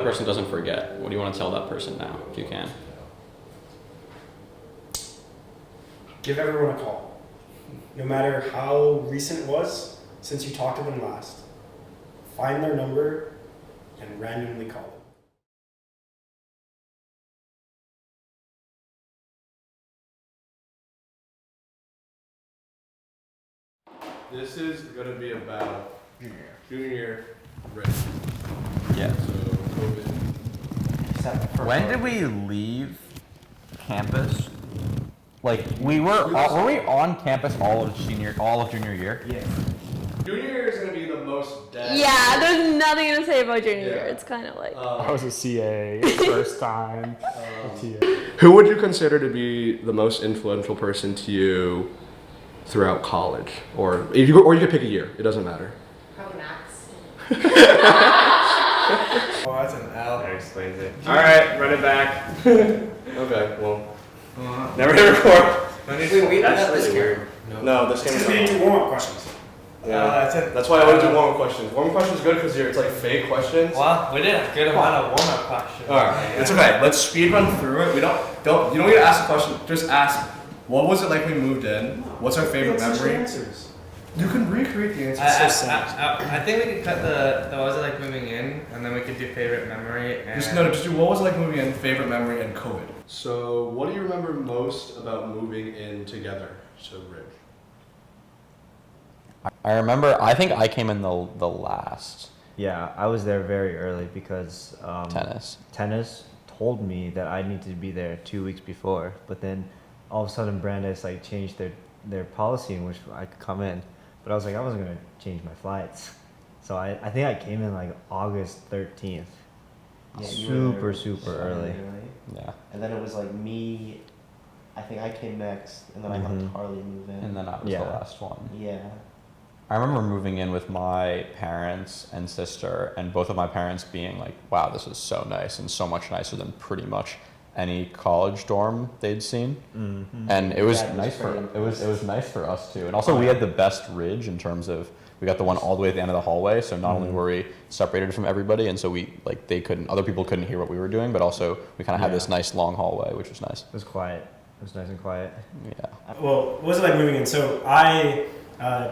that person doesn't forget? What do you want to tell that person now, if you can? Give everyone a call. No matter how recent it was since you talked to them last. Find their number and randomly call them. This is going to be about junior Rick. Yeah. So COVID. When did we leave campus? Like were we on campus all of junior year? Yeah. Junior year is going to be the most dead. Yeah, there's nothing to say about junior year. It's kind of like. I was a CA first time. Who would you consider to be the most influential person to you throughout college, or you could pick a year? It doesn't matter. Probably Max. Oh, that's an L. That explains it. All right, run it back. Okay, well, never hit record. Wait, That's really weird. No, this It's game going is to be warm-up questions. That's why I want to do warm-up questions. Warm-up questions is good because it's like fake questions. Well, we did a good amount of warm-up questions. All right, it's okay. Let's speed run through it. You don't need to ask a question. Just ask, what was it like when we moved in? What's our favorite memory? Answers. You can recreate the answers. I think we could cut the what was it like moving in, and then we could do favorite memory. And Just do what was it like moving in, favorite memory, and COVID. So, what do you remember most about moving in together? So, Rick. I remember. I think I came in the last. Yeah, I was there very early because tennis told me that I need to be there 2 weeks before, but then all of a sudden Brandeis like changed their policy in which I could come in, but I was like, I wasn't gonna change my flights, so I think I came in like August 13th. Yeah, super early. Yeah. And then it was like me. I think I came next, and then I helped Harley move in. And then I was the last one. Yeah. I remember moving in with my parents and sister, and both of my parents being like, wow, this is so nice and so much nicer than pretty much any college dorm they'd seen. Mm-hmm. And it was Yeah, nice for pretty it was nice for us too. And also we had the best ridge in terms of we got the one all the way at the end of the hallway, so not only were we separated from everybody, and so we like other people couldn't hear what we were doing, but also we kind of had this nice long hallway, which was nice. It was quiet. It was nice and quiet. Yeah. Well, what was it like moving in? So I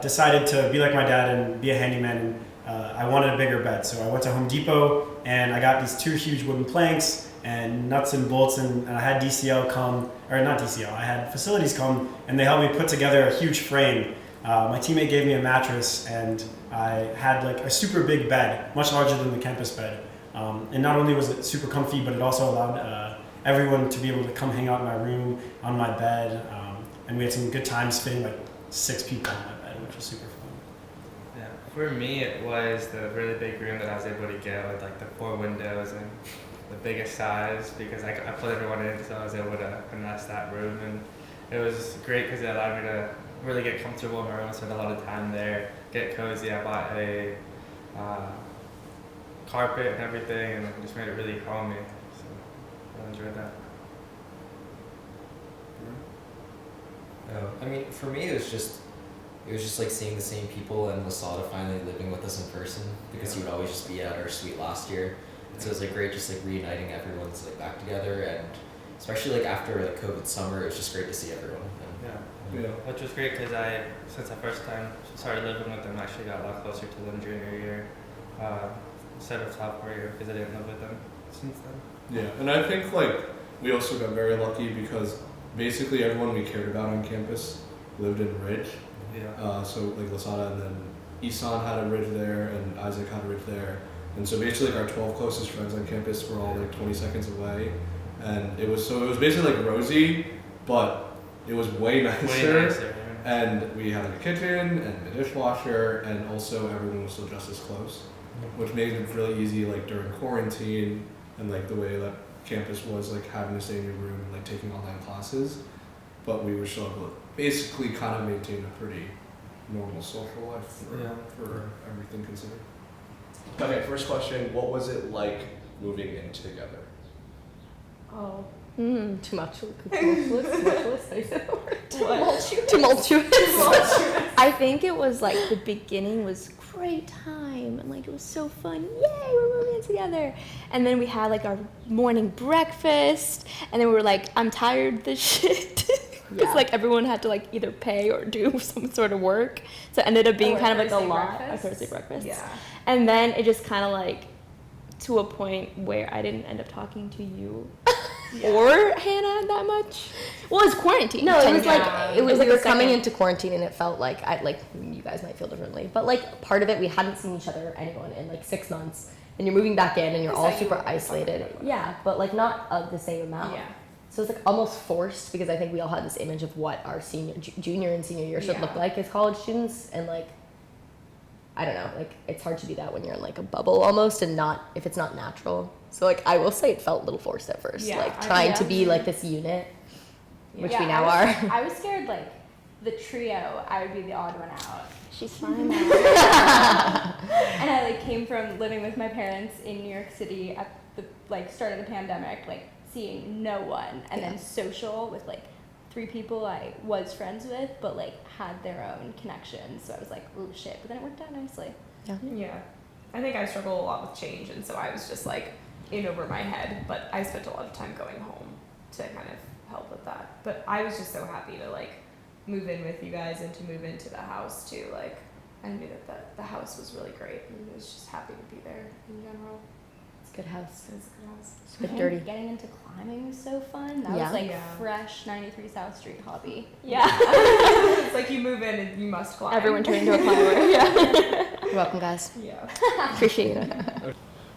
decided to be like my dad and be a handyman, and I wanted a bigger bed. So I went to Home Depot and I got these 2 huge wooden planks and nuts and bolts, and I had DCL come, or not DCL, I had facilities come, and they helped me put together a huge frame. My teammate gave me a mattress, and I had like a super big bed, much larger than the campus bed. And not only was it super comfy, but it also allowed everyone to be able to come hang out in my room, on my bed, and we had some good times fitting like 6 people on my bed, which was super fun. Yeah, for me it was the really big room that I was able to get with like the 4 windows and the biggest size, because I put everyone in, so I was able to finesse that room, and it was great because it allowed me to really get comfortable in my room, spend a lot of time there, get cozy. I bought a carpet and everything, and just made it really homey. So I enjoyed that. I mean, for me, it was just like seeing the same people and Lasada finally living with us in person, because he would always just be at our suite last year. And so it was like great, just like reuniting everyone's like back together, and especially like after like COVID summer, it was just great to see everyone. Yeah, which was great because since I first time started living with them, I actually got a lot closer to them junior year instead of sophomore year, because I didn't live with them since then. Yeah, and I think like we also got very lucky because basically everyone we cared about on campus lived in Ridge. Yeah. So like Lasada, and then Isan had a Ridge there, and Isaac had a Ridge there, and so basically like our 12 closest friends on campus were all like 20 seconds away, and it was basically like Rosie, but it was way nicer. And we had like a kitchen and a dishwasher, and also everyone was still just as close, which made it really easy like during quarantine and like the way that campus was like having to stay in your room and like taking online classes, but we were still able to basically kind of maintain a pretty normal social life for everything considered. Okay, first question, what was it like moving in together? Oh. Too much. Tumultuous. Tumultuous. I think it was like the beginning was great time, and like it was so fun. Yay, we're moving in together. And then we had like our morning breakfast, and then we were like, I'm tired of this shit. Because like everyone had to like either pay or do some sort of work, so it ended up being kind of like a lot. Our Thursday breakfast. Yeah. And then it just kind of like to a point where I didn't end up talking to you or Hannah that much. Well, it was quarantine. No, it was like it was like a we were coming second. into quarantine, and it felt like you guys might feel differently, but like part of it, we hadn't seen each other or anyone in like 6 months, and you're moving back in, and you're all super isolated. Yeah, but like not of the same amount. Yeah. So it's like almost forced, because I think we all had this image of what our junior and senior year should look like as college students, and like I don't know, like it's hard to do that when you're in like a bubble almost, and not if it's not natural. So like I will say it felt a little forced at first, like trying to be like this unit, which we now are. I was scared like the trio, I would be the odd one out. She's fine now. And I like came from living with my parents in New York City at the like start of the pandemic, like seeing no one, and then social with like 3 people I was friends with, but like had their own connections. So I was like, oh shit, but then it worked out nicely. Yeah. I think I struggle a lot with change, and so I was just like in over my head, but I spent a lot of time going home to kind of help with that. But I was just so happy to like move in with you guys and to move into the house too. Like I knew that the house was really great, and I was just happy to be there in general. It's a good house. It's a good house. It's a bit dirty. Getting into climbing was so fun. That was like fresh 93 South Street hobby. Yeah. It's like you move in and you must climb. Everyone turned into a climber. You're welcome, guys. Yeah. Appreciate it.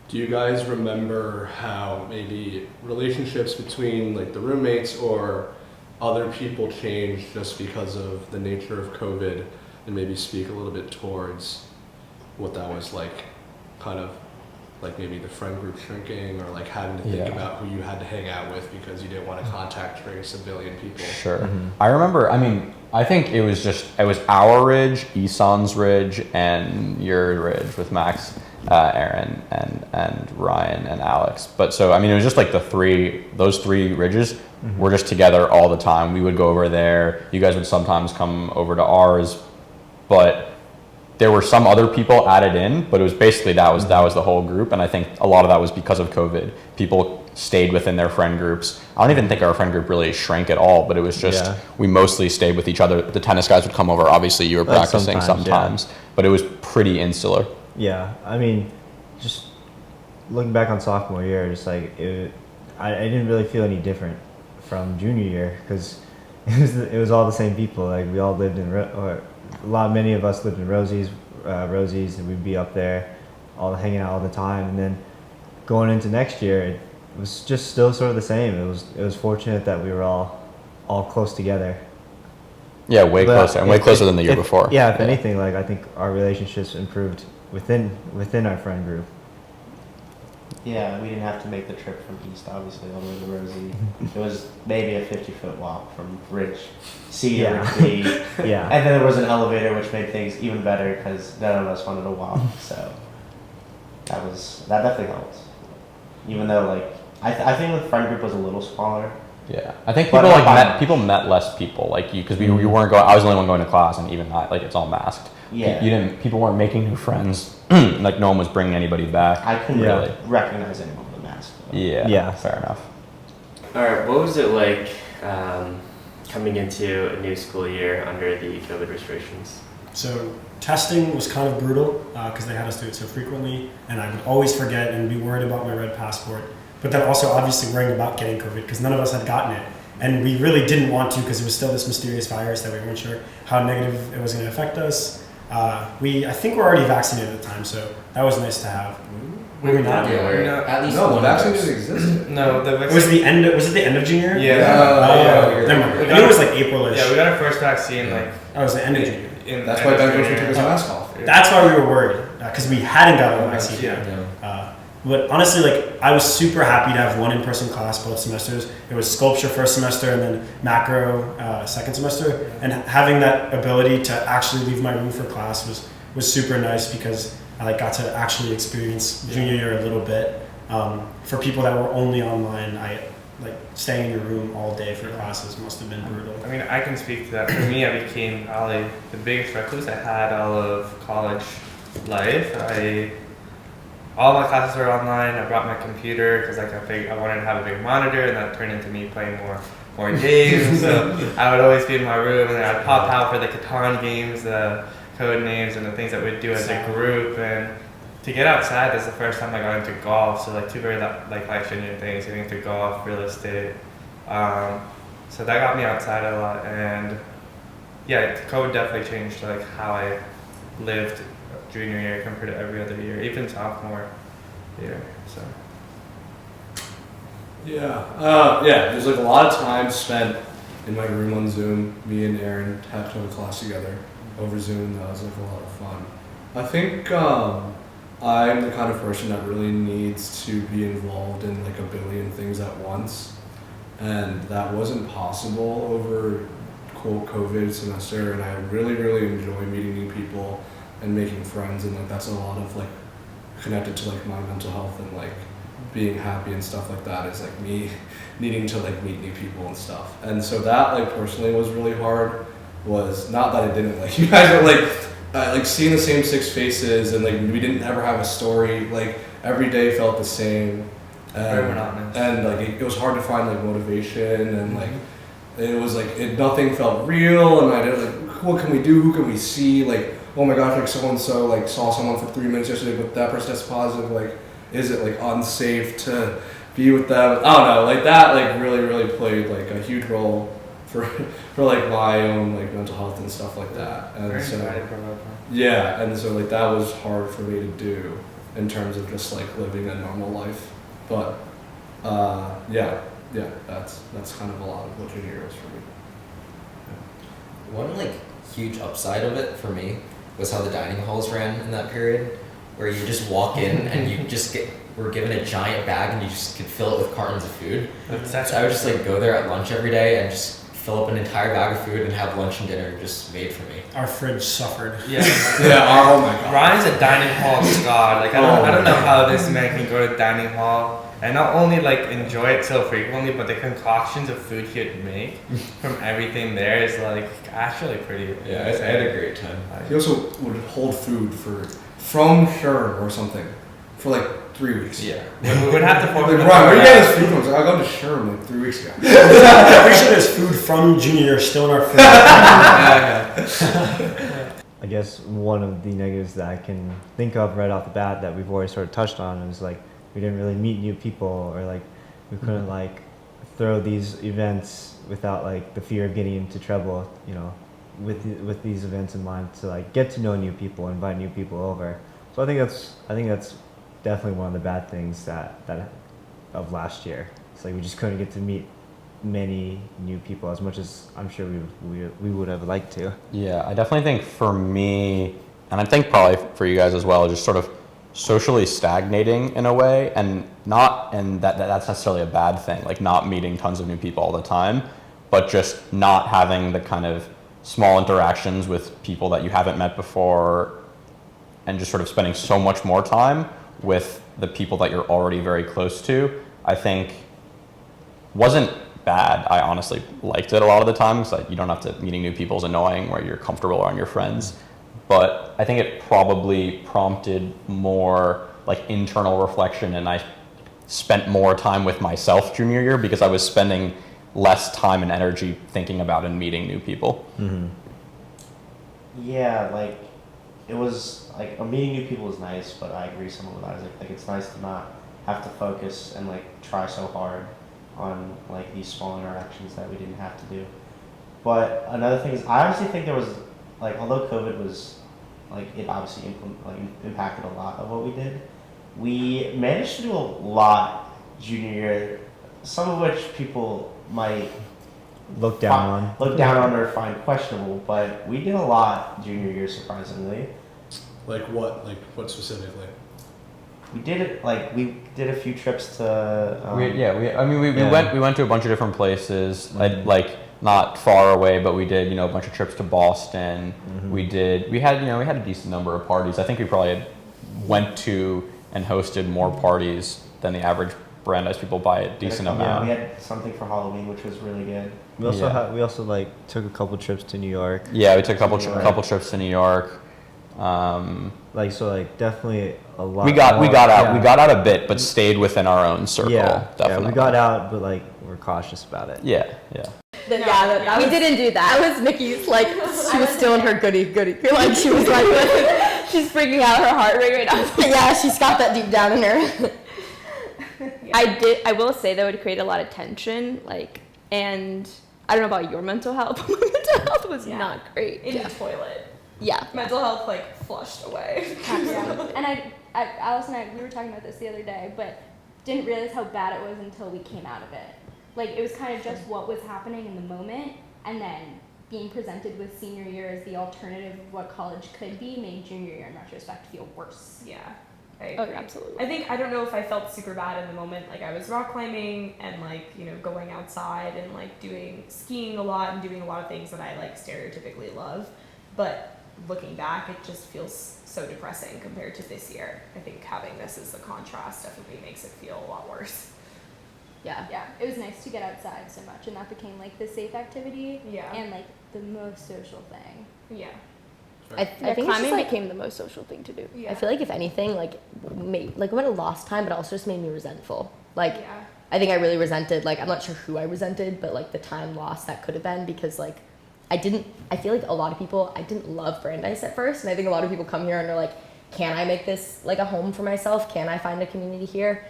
Do you guys remember how maybe relationships between like the roommates or other people changed just because of the nature of COVID, and maybe speak a little bit towards what that was like, kind of like maybe the friend group shrinking, or like having to think about who you had to hang out with because you didn't want to contact trace a billion people? Sure. I remember, I mean, I think it was our ridge, Isan's ridge, and your ridge with Max, Aaron, and Ryan and Alex. But so, I mean, it was just like those three ridges were just together all the time. We would go over there. You guys would sometimes come over to ours, but there were some other people added in, but it was basically that was the whole group. And I think a lot of that was because of COVID. People stayed within their friend groups. I don't even think our friend group really shrank at all, but it was just we mostly stayed with each other. The tennis guys would come over. Obviously, you were practicing sometimes, but it was pretty insular. Yeah, I mean, just looking back on sophomore year, just like I didn't really feel any different from junior year, because it was all the same people. Like we all lived in many of us lived in Rosie's, and we'd be up there, all hanging out all the time. And then going into next year, it was just still sort of the same. It was fortunate that we were all close together. Yeah, way closer than the year before. Yeah, if anything, like I think our relationships improved within our friend group. Yeah, we didn't have to make the trip from East, obviously, all the way to Rosie. It was maybe a 50-foot walk from Ridge C to Ridge B. Yeah. And then there was an elevator, which made things even better because none of us wanted to walk. So that definitely helped. Even though, like, I think the friend group was a little smaller. Yeah, I think people met less people like you, because we weren't going. I was the only one going to class, and even that, like, it's all masked. Yeah. People weren't making new friends. Like no one was bringing anybody back. I couldn't really recognize anyone with a mask, though. Yeah, fair enough. All right, what was it like coming into a new school year under the COVID restrictions? So testing was kind of brutal because they had us do it so frequently, and I would always forget and be worried about my red passport. But then also obviously worrying about getting COVID because none of us had gotten it. And we really didn't want to because it was still this mysterious virus that we weren't sure how negative it was going to affect us. I think we're already vaccinated at the time, so that was nice to have. Were we not? At least the vaccine didn't exist. No, the vaccine. Was it the end of junior year? Yeah. I knew it was like April-ish. Yeah, we got our first vaccine like. Oh, it was the end of junior. That's why Ben Grossman took his mask off. That's why we were worried because we hadn't gotten the vaccine yet. But honestly, like, I was super happy to have one in-person class both semesters. It was sculpture first semester and then macro second semester. And having that ability to actually leave my room for class was super nice because I got to actually experience junior year a little bit. For people that were only online, staying in your room all day for classes must have been brutal. I mean, I can speak to that. For me, I became probably the biggest recluse I had all of college. life. All my classes were online. I brought my computer because I wanted to have a big monitor, and that turned into me playing more games. So I would always be in my room, and then I'd pop out for the Catan games, the code names, and the things that we'd do as a group. And to get outside, that's the first time I got into golf. So like two very like life-changing things: getting into golf, real estate. So that got me outside a lot, and yeah, COVID definitely changed like how I lived junior year compared to every other year, even sophomore year. So there's like a lot of time spent in my room on Zoom. Me and Aaron had to have a class together over Zoom, and that was like a lot of fun. I think I'm the kind of person that really needs to be involved in like a billion things at once, and that wasn't possible over quote COVID semester. And I really enjoy meeting new people and making friends, and like that's a lot of like connected to like my mental health and like being happy and stuff like that, is like me needing to like meet new people and stuff. And so that like personally was really hard. Was not that I didn't like you guys, but like seeing the same 6 faces, and like we didn't ever have a story. Like every day felt the same, very monotonous. And like it was hard to find like motivation, and like it was like nothing felt real. And I did like, what can we do? Who can we see? Like, oh my gosh, like so and so like saw someone for 3 minutes yesterday, but that person tested positive. Like, is it like unsafe to be with them? I don't know. Like that like really played like a huge role for like my own like mental health and stuff like that. And very so and so like that was hard for me to do in terms of just like living a normal life. But that's kind of a lot of what junior year was for me. One like huge upside of it for me was how the dining halls ran in that period, where you just walk in and you just were given a giant bag and you just could fill it with cartons of food. So I would just like go there at lunch every day and just fill up an entire bag of food and have lunch and dinner just made for me. Our fridge suffered. Yeah. Oh my god. Ryan's a dining hall god. Like I don't know how this man can go to dining hall and not only like enjoy it so frequently, but the concoctions of food he would make from everything there is like actually pretty. Yeah, I had a great time. He also would hold food from Sherm or something for like 3 weeks. Yeah. We would have to like, Ryan, where you getting this food from? I got to Sherm like 3 weeks ago. I'm pretty sure there's food from junior year still in our fridge. I guess one of the negatives that I can think of right off the bat that we've already sort of touched on is like we didn't really meet new people, or like we couldn't like throw these events without like the fear of getting into trouble, you know, with these events in mind, to like get to know new people, invite new people over. So I think that's definitely one of the bad things that of last year. It's like we just couldn't get to meet many new people as much as I'm sure we would have liked to. Yeah, I definitely think for me, and I think probably for you guys as well, just sort of socially stagnating in a way, and that's necessarily a bad thing, like not meeting tons of new people all the time, but just not having the kind of small interactions with people that you haven't met before, and just sort of spending so much more time with the people that you're already very close to, I think wasn't bad. I honestly liked it a lot of the time, because you don't have to, meeting new people is annoying where you're comfortable around your friends. But I think it probably prompted more like internal reflection, and I spent more time with myself junior year because I was spending less time and energy thinking about and meeting new people. Mm-hmm. Yeah, like it was like meeting new people is nice, but I agree somewhat with Isaac. Like it's nice to not have to focus and like try so hard on like these small interactions that we didn't have to do. But another thing is, I honestly think there was like, although COVID was like, it obviously impacted a lot of what we did, we managed to do a lot junior year, some of which people might look down on or find questionable, but we did a lot junior year, surprisingly. Like what? Like what specifically? We did it, like we did a few trips to. We went to a bunch of different places, Mm-hmm. like not far away, but we did a bunch of trips to Boston. Mm-hmm. We had a decent number of parties. I think we probably went to and hosted more parties than the average Brandeis people by a decent amount. Yeah, we had something for Halloween, which was really good. We also like took a couple trips to New York. Yeah, we took a couple trips to New York. Definitely a lot. We got out. Yeah. We got out a bit, but stayed within our own circle. Yeah, definitely. Yeah, we got out, but like we're cautious about it. Yeah. We didn't do that. That was Nikki's, like, she was still in her goody. Like, she was like, she's freaking out, her heart rate right now. Yeah, she's got that deep down in her. I will say, though, it created a lot of tension, like, and I don't know about your mental health, but my mental health was not great. In the toilet. Yeah. Mental health, like, flushed away. And Alice and I, we were talking about this the other day, but didn't realize how bad it was until we came out of it. Like, it was kind of just what was happening in the moment, and then being presented with senior year as the alternative of what college could be made junior year in retrospect feel worse. Yeah. Oh, absolutely. I don't know if I felt super bad in the moment. Like, I was rock climbing and, like, you know, going outside and, like, doing skiing a lot and doing a lot of things that I, like, stereotypically love. But looking back, it just feels so depressing compared to this year. I think having this as the contrast definitely makes it feel a lot worse. Yeah, it was nice to get outside so much, and that became like the safe activity. Yeah. And like the most social thing. Yeah. I think climbing it's just, like, became the most social thing to do. Yeah. I feel like if anything, like, it would have lost time, but also just made me resentful. Like, Yeah. I think I really resented, like, I'm not sure who I resented, but like the time lost that could have been, because like I feel like a lot of people, I didn't love Brandeis at first, and I think a lot of people come here and are like, can I make this like a home for myself? Can I find a community here?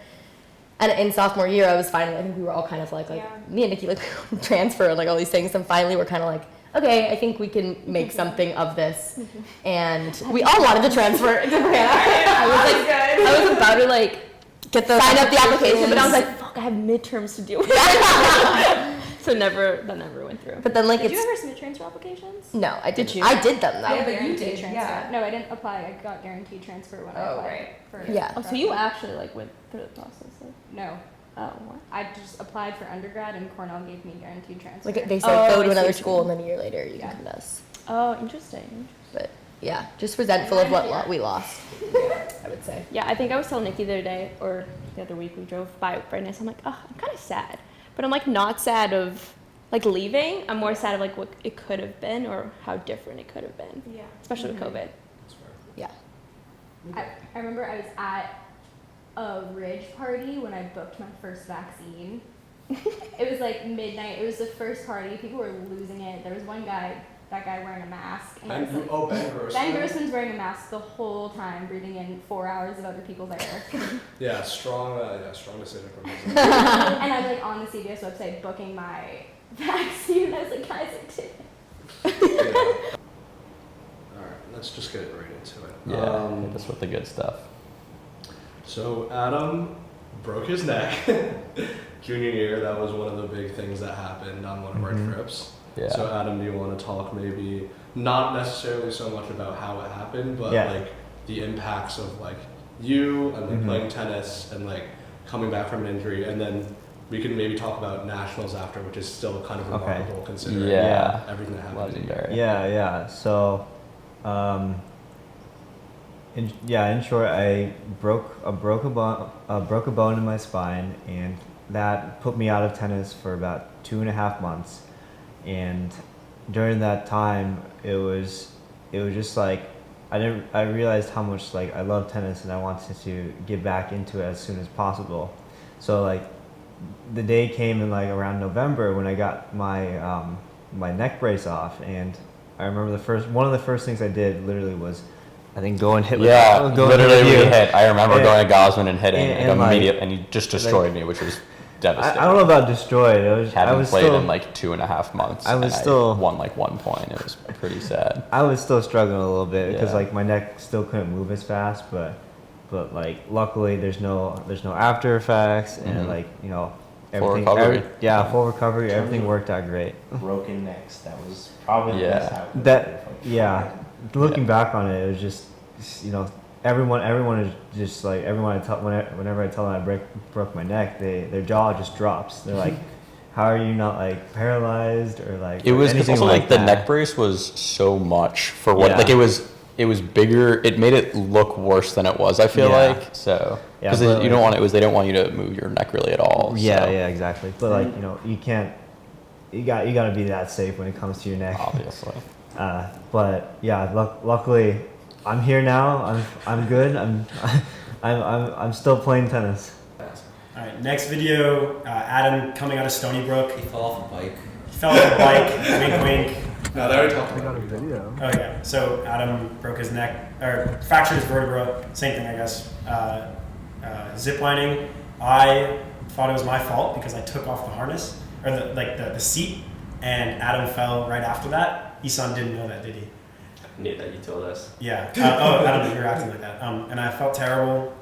And in sophomore year, I think we were all kind of like me and Nikki, like, transfer and like all these things, and finally we're kind of like, okay, I think we can make something of this. And we all wanted to transfer to Brandeis. I was about to like sign up the application, but I was like, fuck, I have midterms to deal with. So that never went through. But then like did you ever submit transfer applications? No, I did. Did you? I did them though. Yeah, but you did, transfer. yeah. No, I didn't apply. I got guaranteed transfer when I applied. For Yeah. Oh, so you actually like went through the process? Like? No. Oh, what? I just applied for undergrad, and Cornell gave me guaranteed transfer. Like they said, go to another school, and then a year later you can come to us. Oh, interesting. But yeah, just resentful of what we lost. I would say. Yeah, I think I was telling Nikki the other day, or the other week, we drove by Brandeis. I'm like, oh, I'm kind of sad, but I'm like not sad of like leaving. I'm more sad of like what it could have been or how different it could have been. Yeah. Especially with COVID. Yeah. I remember I was at a Ridge party when I booked my first vaccine. It was like midnight. It was the first party. People were losing it. There was one guy, that guy wearing a mask. And Ben Grossman. Ben Grossman's wearing a mask the whole time, breathing in 4 hours of other people's air. Yeah, strong decision from his end. And I'm like on the CVS website booking my vaccine. I was like, guys, I did. Yeah. All right, let's just get right into it. Yeah, hit us with the good stuff. So Adam broke his neck junior year. That was one of the big things that happened on one of our trips. Yeah. So Adam, do you want to talk maybe not necessarily so much about how it happened, but like the impacts of like you and like playing tennis and like coming back from an injury, and then we can maybe talk about nationals after, which is still kind of remarkable considering everything that happened. Legendary. Yeah. So, in short, I broke a bone in my spine, and that put me out of tennis for about 2.5 months. And during that time, it was just like I realized how much like I love tennis, and I wanted to get back into it as soon as possible. So like the day came in like around November when I got my my neck brace off, and I remember one of the first things I did literally was I think go and hit. Literally we hit. I remember going to Gosman and hitting and and he just destroyed me, which was devastating. I don't know about destroyed. I was played in like 2.5 months. I won like 1 point. It was pretty sad. I was still struggling a little bit because like my neck still couldn't move as fast, but like luckily there's no after effects and like everything. Full recovery. Everything worked out great. Broken necks. That was probably the best outcome. Looking back on it, it was just everyone is just like whenever I tell them I broke my neck, their jaw just drops. They're like, how are you not like paralyzed or like? It was also like the neck brace was so much for what like it was bigger. It made it look worse than it was. I feel like so because they don't want you to move your neck really at all. Yeah, exactly. But like you can't. You got to be that safe when it comes to your neck. Obviously. But yeah, luckily I'm here now. I'm good. I'm still playing tennis. All right, next video, Adam coming out of Stony Brook. He fell off a bike. He fell off a bike, wink wink. No, they already talked about a it. video. Oh yeah, so Adam broke his neck, or fractured his vertebra, same thing I guess. Zip lining, I thought it was my fault because I took off the harness, or the seat, and Adam fell right after that. Isan didn't know that, did he? I knew that you told us. Yeah. Oh, Adam, you were acting like that. And I felt terrible,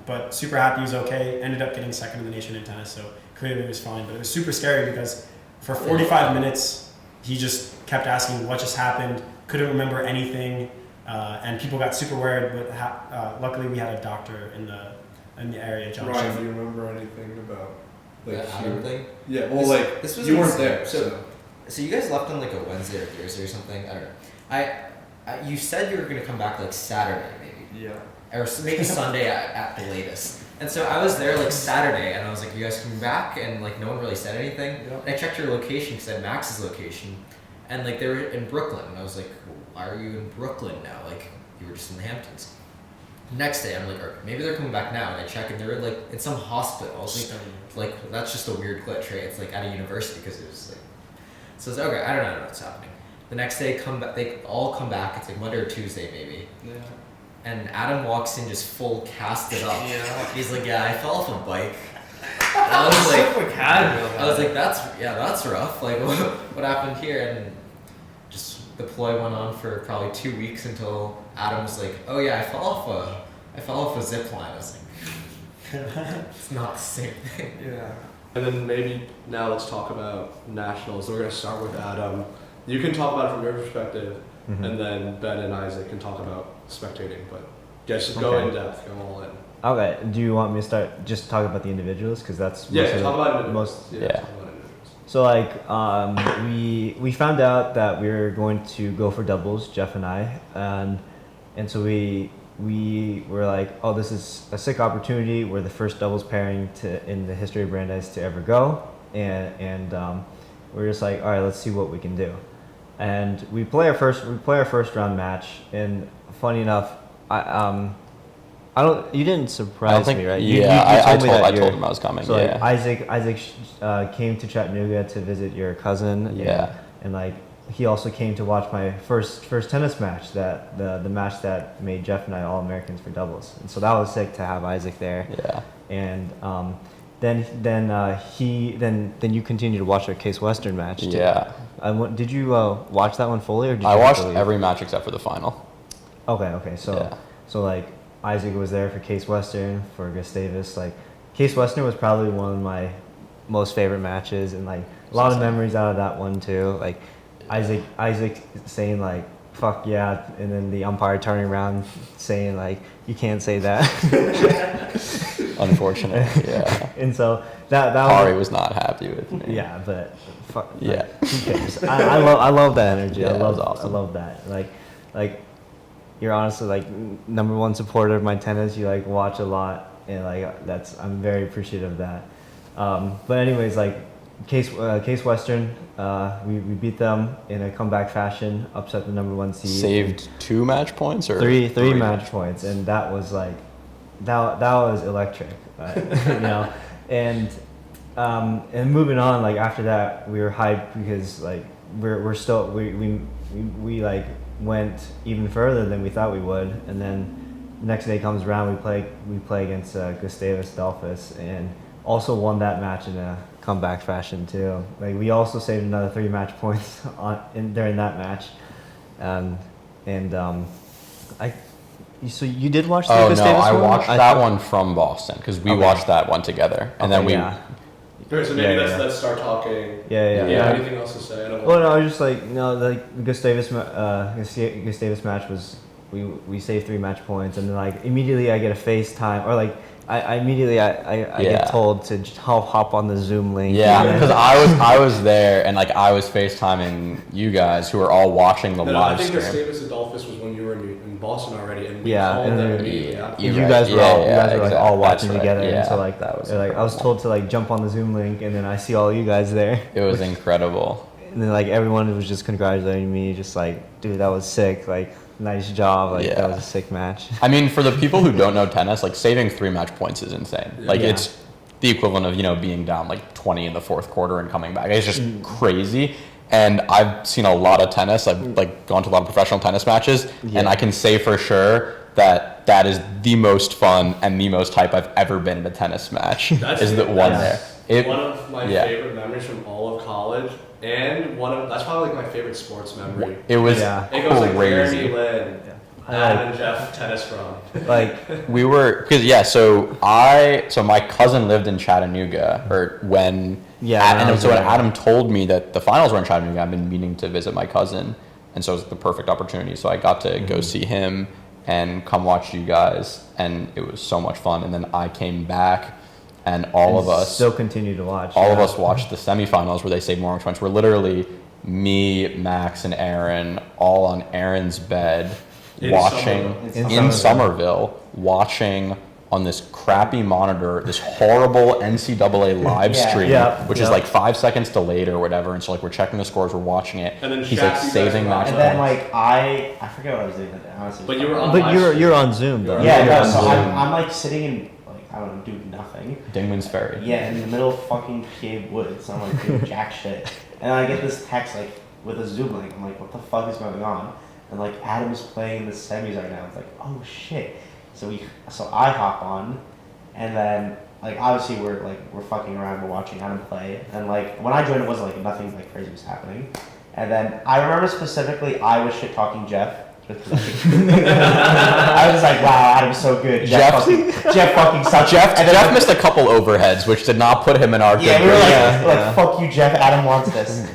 but super happy he was okay. Ended up getting second in the nation in tennis, so clearly it was fine. But it was super scary because for 45 minutes, he just kept asking what just happened, couldn't remember anything, and people got super worried. But luckily, we had a doctor in the area. John Ryan, Schaefer. do you remember anything about The Adam thing? Yeah, well, like this was you weren't insane. there, So you guys left on like a Wednesday or Thursday or something. I don't know. You said you were gonna come back like Saturday maybe. Yeah. Or maybe Sunday at the latest. And so I was there like Saturday, and I was like, "You guys coming back?" And like no one really said anything. Yep. And I checked your location because I had Max's location, and like they were in Brooklyn, and I was like, "Why are you in Brooklyn now? Like you were just in the Hamptons." Next day, I'm like, "Okay, maybe they're coming back now," and I check, and they're like in some hospital. I was like, that's just a weird glitch, right? It's like at a university because it was like. So it's okay. I don't know what's happening. The next day, come back. They all come back. It's like Monday or Tuesday, maybe. Yeah. And Adam walks in just full casted up. Yeah. He's like, "Yeah, I fell off a bike." And I was like, I was like, that's rough. Like, what happened here? And just the ploy went on for probably 2 weeks until Adam was like, "Oh yeah, I fell off a zip line." I was like, it's not the same thing. Yeah. And then maybe now let's talk about nationals. We're gonna start with Adam. You can talk about it from your perspective, and then Ben and Isaac can talk about spectating. But just go in depth, go all in. Okay. Do you want me to start just talk about the individuals because that's Yeah, talk about most. individuals. Yeah. Talk about individuals. So like we found out that we were going to go for doubles, Jeff and I, and so we were like, oh, this is a sick opportunity. We're the first doubles pairing in the history of Brandeis to ever go, and we're just like, all right, let's see what we can do. And we play our first round match, and funny enough, you didn't surprise me, right? Yeah, I told you're- him I was coming. So Yeah. like Isaac came to Chattanooga to visit your cousin. Yeah. And like he also came to watch my first tennis match, that the match that made Jeff and I all Americans for doubles. And so that was sick to have Isaac there. Yeah. And then you continued to watch our Case Western match. Too. Yeah. Did you watch that one fully, or did you I watched have to leave? every match except for the final. Okay. So Yeah. so like Isaac was there for Case Western, for Gustavus. Like Case Western was probably one of my most favorite matches, and like a lot of memories out of that one too. Like Isaac saying like "fuck yeah," and then the umpire turning around saying like "you can't say that." Unfortunate. Yeah. And so that Ari was not happy with me. Yeah, but fuck. Yeah. Like, who cares? I love that energy. Yeah, I that was awesome. I love that. Like you're honestly like number one supporter of my tennis. You like watch a lot, and like I'm very appreciative of that. But anyways, like Case Western, we beat them in a comeback fashion, upset the number one seed. Saved 2 match points or three match points, and that was like that was electric, you know. And moving on, like after that, we were hyped because like we're still we like went even further than we thought we would, and then the next day comes around, we play against Gustavus Adolphus, and also won that match in a comeback fashion too. Like we also saved another 3 match points during that match, so you did watch the Gustavus one? Oh no, I one? watched that one from Boston because we watched that one together, and then we. Yeah. Okay, so maybe let's start talking. Yeah. Anything else to say? I don't Well, no, I was just like, no, like the Gustavus match was, we saved 3 match points, and then like immediately I get a FaceTime, or like I immediately get told to hop on the Zoom link. Yeah, because I was there, and like I was FaceTiming you guys who were all watching the live stream. I think Gustavus Adolphus was when you were in Boston already, and we called them then immediately after. you guys were like all watching right. together, Yeah, and so like that was I was told to like jump on the Zoom link, and then I see all you guys there. It was incredible. And then like everyone was just congratulating me, just like, dude, that was sick. Like nice job. Like Yeah. that was a sick match. I mean, for the people who don't know tennis, like saving 3 match points is insane. Like Yeah. it's the equivalent of, you know, being down like 20 in the fourth quarter and coming back. It's just crazy. And I've seen a lot of tennis. I've like gone to a lot of professional tennis matches, and I can say for sure that that is the most fun and the most hype I've ever been in a tennis match. Is the one there. One of my favorite memories from all of college, and that's probably like my favorite sports memory. It was It goes like crazy. Jeremy Lin, Adam and Jeff tennis from. Like we were, because so my cousin lived in Chattanooga, or when and so when Adam told me that the finals were in Chattanooga, I've been meaning to visit my cousin, and so it was the perfect opportunity. So I got to go see him and come watch you guys, and it was so much fun. And then I came back, and all of us still continue to watch. All of us watched the semifinals where they saved more points. We're literally me, Max, and Aaron all on Aaron's bed watching in Somerville, watching on this crappy monitor, this horrible NCAA live stream, which is like 5 seconds delayed or whatever. And so like we're checking the scores, we're watching it. And then he's like saving match and then like I forget what I was doing honestly. But you were on. But you're on Zoom though. Yeah, no. So I'm like sitting in like I don't know, doing nothing. Dingman's Ferry. Yeah, in the middle of fucking PA Woods. I'm like doing jack shit, and I get this text like with a Zoom link. I'm like, what the fuck is going on? And like Adam's playing the semis right now. It's like, oh shit. So I hop on, and then like obviously we're fucking around, we're watching Adam play, and like when I joined it wasn't like nothing like crazy was happening, and then I remember specifically I was shit talking Jeff. I was like, wow, Adam's so good. Jeff fucking sucks. Jeff missed a couple overheads, which did not put him in our good. We were like, fuck you, Jeff. Adam wants this.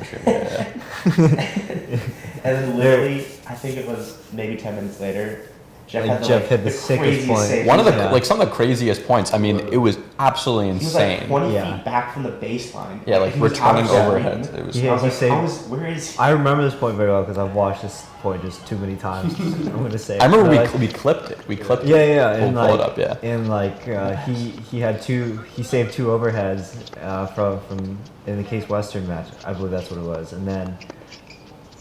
And then literally, I think it was maybe 10 minutes later, Jeff hit the sickest point. One of the like some of the craziest points. I mean, it was absolutely insane. He was like 20 feet back from the baseline. Yeah, like returning overhead. It was. I was like, where is he? I remember this point very well because I've watched this point just too many times. I'm gonna say. I remember we clipped it. We clipped it. Yeah. We'll and pull it up. Yeah. And like he saved 2 overheads from in the Case Western match. I believe that's what it was. And then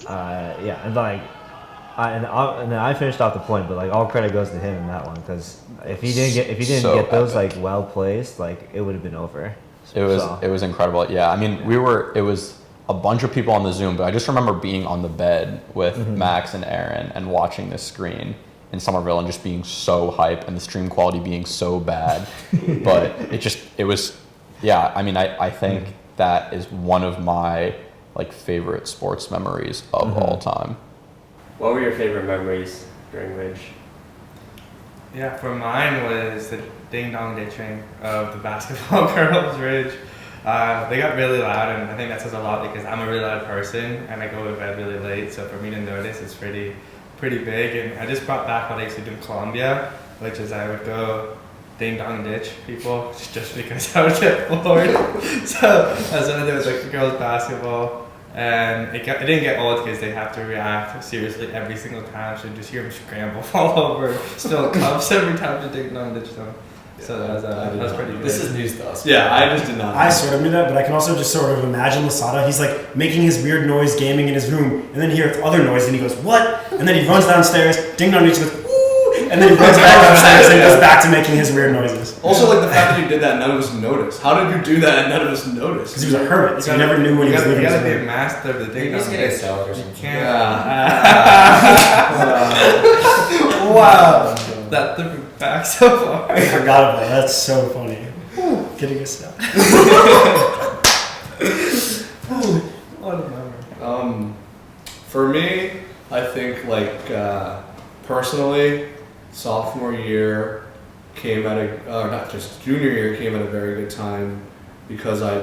and like. And then I finished off the point, but like all credit goes to him in that one because if he didn't get those like well placed, like it would have been over. It was incredible. Yeah, I mean it was a bunch of people on the Zoom, but I just remember being on the bed with Max and Aaron and watching this screen in Somerville and just being so hype and the stream quality being so bad, but it was I mean I think that is one of my like favorite sports memories of all time. What were your favorite memories during Ridge? Yeah, for mine was the ding dong ditching of the basketball girls Ridge. They got really loud, and I think that says a lot because I'm a really loud person and I go to bed really late. So for me to notice, it's pretty big. And I just brought back what I used to do in Colombia, which is I would go ding dong ditch people just because I would get bored. So that's what I did with like the girls basketball. And it didn't get old because they have to react seriously every single time. So you just hear them scramble, fall over, spill cups every time you ding dong ditch them. So that was pretty good. This is news to us. Yeah, I just did not. I sort of knew that, but I can also just sort of imagine Lasada. He's like making his weird noise gaming in his room, and then he hears other noise, and he goes, "What?" And then he runs downstairs, ding dong ditch, goes, "Ooh," and then he runs back upstairs and goes back to making his weird noises. Also, like the fact that you did that, none of us noticed. How did you do that and none of us noticed? Because he was a hermit, so he never knew when he was leaving. You his gotta be room. a master of the ding dong He's getting ditch. south or something. Can't. Wow. That took me back so far. I forgot about that. That's so funny. Getting a step. What a memory. For me, I think like personally, sophomore year came at not just junior year came at a very good time because I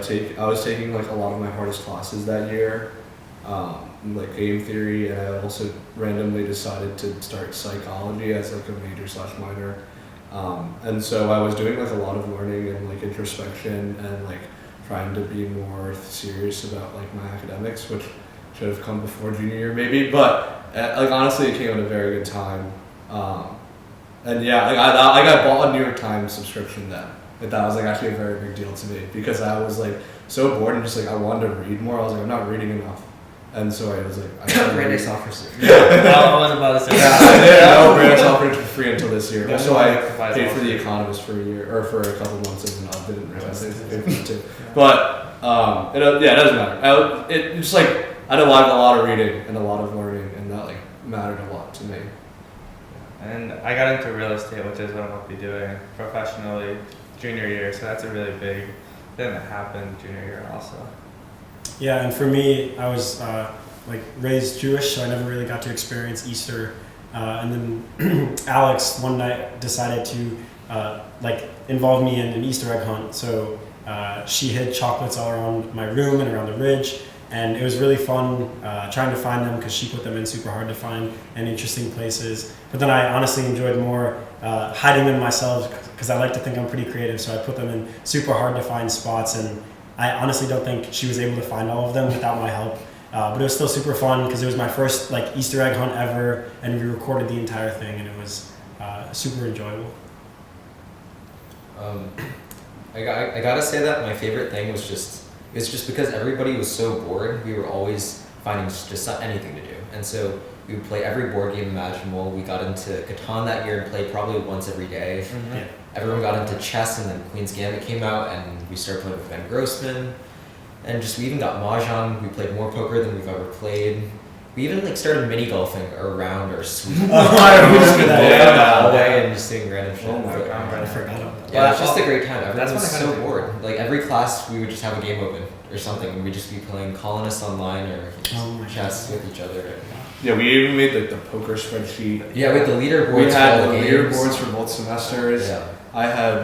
was taking like a lot of my hardest classes that year, like game theory, and I also randomly decided to start psychology as like a major/minor. And so I was doing like a lot of learning and like introspection and like trying to be more serious about like my academics, which should have come before junior year maybe, but like honestly it came at a very good time. And yeah, like I bought a New York Times subscription then. Like that was like actually a very big deal to me because I was like so bored and just like I wanted to read more. I was like I'm not reading enough. And so I was like, Brandeis offers it. I was about to say yeah, I didn't know Brandeis offered it for free until this year. Yeah, So I I paid for The Economist for a year or for a couple months, and I didn't realize I paid for it too. But it doesn't matter. It's like I did a lot of reading and a lot of learning, and that like mattered a lot to me. And I got into real estate, which is what I'm going to be doing professionally junior year. So that's a really big thing that happened junior year also. Yeah, and for me, I was like raised Jewish, so I never really got to experience Easter. And then Alex one night decided to like involve me in an Easter egg hunt. So she hid chocolates all around my room and around the ridge, and it was really fun trying to find them because she put them in super hard to find and interesting places. But then I honestly enjoyed more hiding them myself because I like to think I'm pretty creative. So I put them in super hard to find spots, and I honestly don't think she was able to find all of them without my help. But it was still super fun because it was my first like Easter egg hunt ever, and we recorded the entire thing, and it was super enjoyable. I gotta say that my favorite thing was just because everybody was so bored. We were always finding just anything to do, and so we would play every board game imaginable. We got into Catan that year and played probably once every day. Yeah. Everyone got into chess, and then Queen's Gambit came out, and we started playing with Ben Grossman. And we even got Mahjong. We played more poker than we've ever played. We even like started mini golfing around our suite. I remember that. Hallway and just doing random shit. Oh my god, I forgot about that. Yeah, it's just a great time. Everyone That's was when I so bored. Like every class, we would just have a game open or something, and we'd just be playing Colonists online or chess with each other. Yeah, we even made like the poker spreadsheet. Yeah, with the leaderboards. We had for all the games. leaderboards for both semesters. Yeah.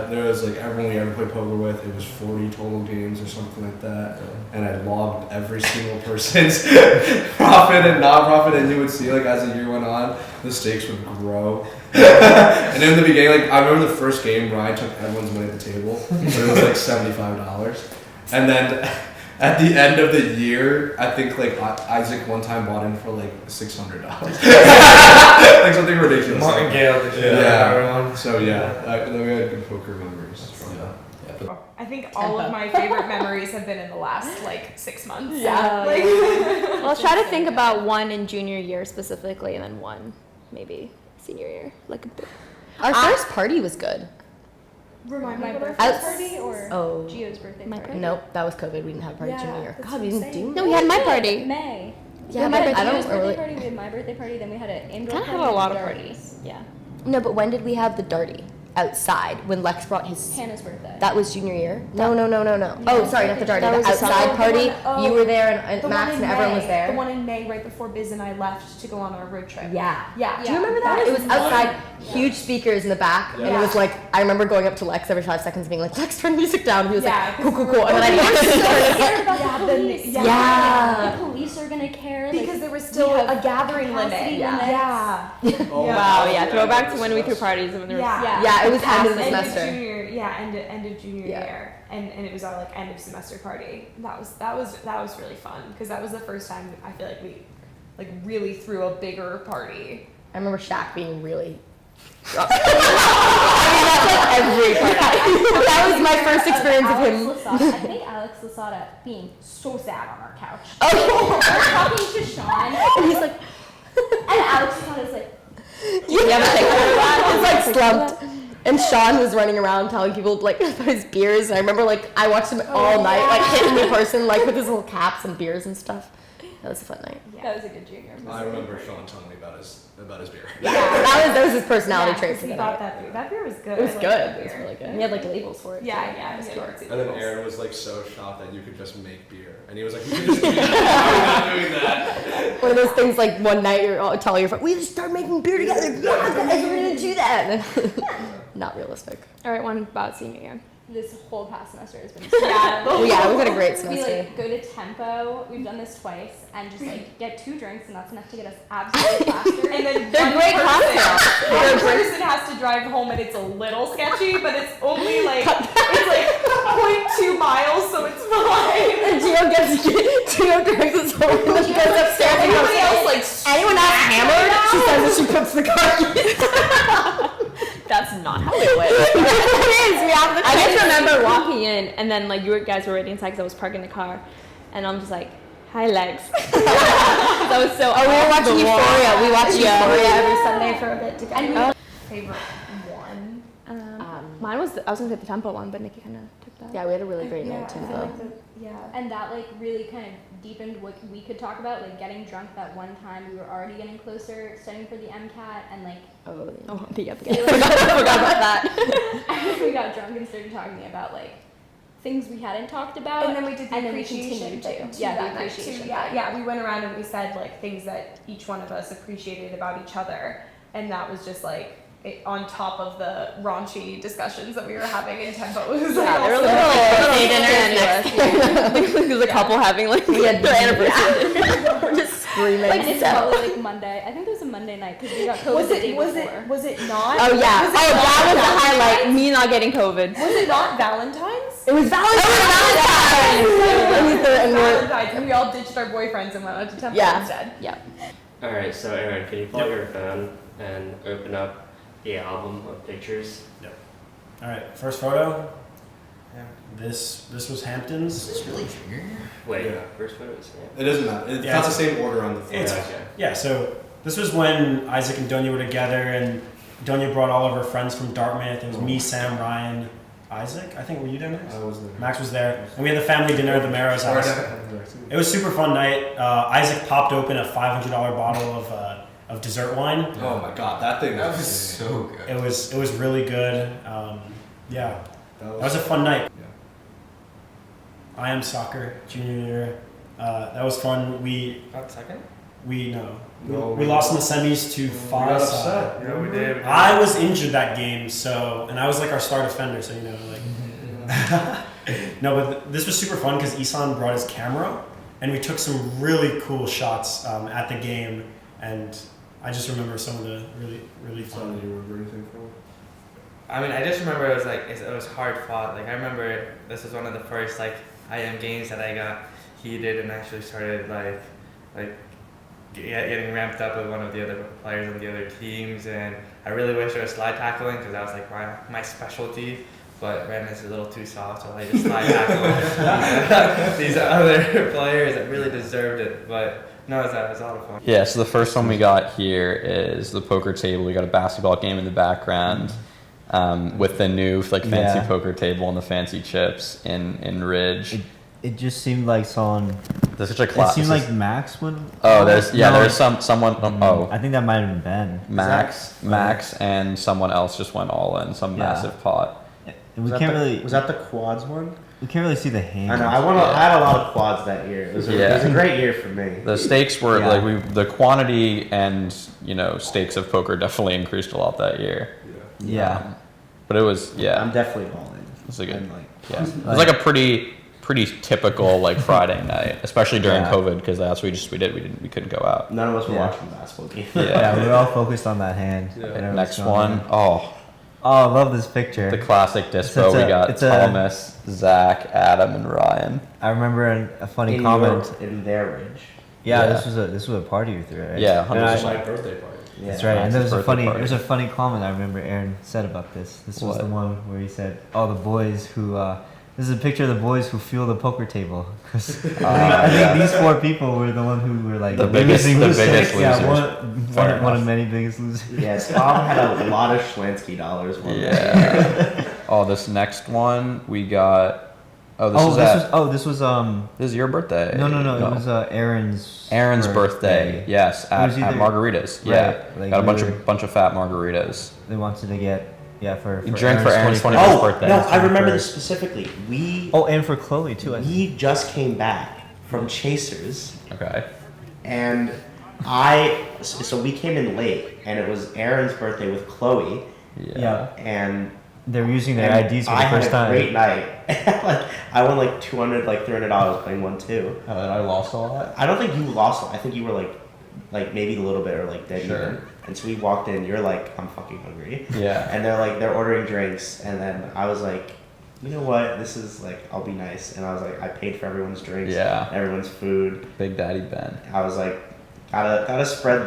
There was like everyone we ever played poker with, it was 40 total games or something like that. And I logged every single person's profit and non-profit, and you would see like as the year went on, the stakes would grow. And in the beginning, like I remember the first game, Ryan took everyone's money at the table, but it was like $75. And then at the end of the year, I think like Isaac one time bought in for like $600. Like something ridiculous. Martin Gale did shit. Yeah. So yeah, we had good poker memories. I think all of my favorite memories have been in the last like 6 months. Yeah. Like, Well, I'll try to think about one in junior year specifically, and then one maybe senior year. Like Our first party was good. Remind me My what our birthday first party or Oh. Gio's birthday My party? Nope, that was COVID. We didn't have a party junior year. that's God, what we I'm didn't saying. do. No, we had my party. May. Yeah, we had I don't Gio's birthday really- party, we had my birthday party, then we had an indoor Kinda party. have a with lot of darties. parties. Yeah. No, but when did we have the darty? Outside when Lex brought his. Hannah's birthday. That was junior year. No. Yeah. Oh, sorry, not the darty. That The was the outside summer. party. The one- You were there, and the Max one in and everyone May, was there. The one in May, right before Biz and I left to go on our road trip. Yeah. Yeah. Do you remember that? It was outside, huge speakers in the back, and it was like I remember going up to Lex every 5 seconds, being like, "Lex, turn the music down." He was Yeah, like, 'cause "Cool, cool, we cool," were- and then I We were needed to so turn it. scared about Yeah, the then- police. Yeah. The police are gonna care. Because like, there was still we have a gathering limit. capacity Yeah. limits. Yeah. Wow, yeah. Throwback to when we threw parties and when there was Yeah. Yeah, it was end of the End of semester. junior, end of junior Yeah. year, and it was our like end of semester party. That was really fun because that was the first time I feel like we like really threw a bigger party. I remember Shaq being really. I mean, that's like every party. That was my first experience of him. I think Alex Lasada being so sad on our couch. Oh, We're talking to Sean, and he's like, and Alex Lasada's like, you have a picture of that? It's like slumped. And Sean was running around telling people like about his beers. And I remember like I watched him all night, like hitting the person like with his little caps and beers and stuff. That was a fun night. that was a good junior. I remember Sean telling me about his beer. Yeah, that was his personality trait. We bought that beer. That beer was good. It was I liked good. that It was beer. really good. He had like labels for it. Yeah, too. yeah. It was yeah, cute. yeah. And then Aaron was like so shocked that you could just make beer, and he was like, "We can just do that. Why are we not doing that?" One of those things like one night you're all telling your friend, we just start making beer together. Yeah, guys, we're gonna do that. Not realistic. All right, one about senior year. This whole past semester has been. Well, yeah, we've had a great We semester. like go to Tempo. We've done this twice, and just like get 2 drinks, and that's enough to get us absolutely plastered. And then They're one great person, cocktails. one They're great. person has to drive home, and it's a little sketchy, but it's only like it's like 0.2 miles, so it's fine. And Gio drinks his home and then goes upstairs and goes, Everybody else like anyone not hammered? She says that she puts the car keys. That's not how it went. It is. We have the I just keys. remember walking in, and then like you guys were waiting inside because I was parking the car, and I'm just like, Hi, Lex. That was so. Oh, we were watching Euphoria. We watched Euphoria every Sunday for a bit together. Favorite one. Mine was I was gonna say the temple one, but Nikki kind of took that. Yeah, we had a really great night too. I like and that like really kind of deepened what we could talk about, like getting drunk that one time. We were already getting closer, studying for the MCAT, and like The I forgot about that. we got drunk and started talking about like things we hadn't talked about, And then we did the and then we appreciation continued too. to. Yeah, the that night too. appreciation. Yeah, we went around and we said like things that each one of us appreciated about each other, and that was just like on top of the raunchy discussions that we were having in tempo. It was Yeah, like there were also- There was a couple having like their anniversary. Just screaming. Like it's probably like Monday. I think it was a Monday night because we got COVID Was the day it? Was before. it? Was it not? Oh yeah. Was it Oh, not that was the Valentine's? highlight. Me not getting COVID. Was it not Valentine's? It was Valentine's. Valentine's, and we all ditched our boyfriends and went out to temple instead. Yeah. All right, so Aaron, can you pull out your phone and open up the album of pictures? Yep. All right, first photo. This was Hamptons. Is this really junior? Wait, Yeah. first photo is It doesn't matter. It's Yeah, not the it's- same order on the photo. It's, okay. yeah, so this was when Isaac and Donia were together, and Donia brought all of her friends from Dartmouth. It was me, Sam, Ryan, Isaac. I think, were you there, Max? I was there. Max was there. And we had the family dinner at the Marrow's house. It was a super fun night. Isaac popped open a $500 bottle of dessert wine. Oh my god, that thing That was insane. so good. It was really good. Yeah, that was a fun night. Yeah. I am soccer junior year. That was fun. We Got second? no. No, We lost in the semis to We got Foz. upset. Yeah, we did. I was injured that game, so and I was like our star defender, so you know like. No, but this was super fun because Isan brought his camera, and we took some really cool shots at the game, and I just remember some of the really So, fun. do you remember anything from it? I mean, I just remember it was like it was hard fought. Like I remember this was one of the first like IM games that I got heated and actually started getting ramped up with one of the other players on the other teams. And I really wish there was slide tackling because that was like my specialty. But Brandeis is a little too soft, so I just slide tackle these other players that really deserved it. But no, it was a lot of fun. Yeah, so the first one we got here is the poker table. We got a basketball game in the background with the new fancy poker table and the fancy chips in Ridge. It just seemed like someone. There's such a It class. seemed like Max went. Oh, there's No. someone. I think that might have been Ben. Max, and someone else just went all in some massive pot. And we can't really. Was that the quads one? We can't really see the hand. I know. I had a lot of quads that year. It was a great year for me. The stakes were the quantity and stakes of poker definitely increased a lot that year. Yeah. But it was I'm definitely balling. It was a good. It was like a pretty typical Friday night, especially during COVID because that's what we did. We couldn't go out. None of us were watching the basketball game. Yeah, we were all focused on that hand. Next one. Oh, I love this picture. the classic dispo. We got Thomas, Zach, Adam, and Ryan. I remember a funny in comment. In their Ridge. Yeah, this was a party you threw, right? Yeah, This is my birthday party. That's right. And there was birthday party. there's a funny comment I remember Aaron said about this. This was the one where he said, "Oh, the boys who." This is a picture of the boys who fuel the poker table. 'Cause I think these four people were the one who were the biggest losers. Yeah, one of many biggest losers. Yes, Bob had a lot of Schlansky dollars. Yeah. Oh, this next one we got. This is your birthday. No. It was Aaron's birthday. Yes, at Margaritas. Yeah, got a bunch of fat margaritas. They wanted to get for drink for Aaron's 21st 21st birthday. No, I remember this specifically. And for Chloe too. We just came back from Chasers. Okay. And so we came in late, and it was Aaron's birthday with Chloe. Yeah. And they were using their IDs for the first time. I had a great night. I won $200, $300 playing 1-2. And I lost a lot. I don't think you lost a lot. I think you were like maybe a little bit or dead even. And so we walked in. You're like, I'm fucking hungry. Yeah. And they're ordering drinks, and then I was like, you know what? This is I'll be nice. And I was like, I paid for everyone's drinks. Yeah. Everyone's food. Big Daddy Ben. I was like, gotta spread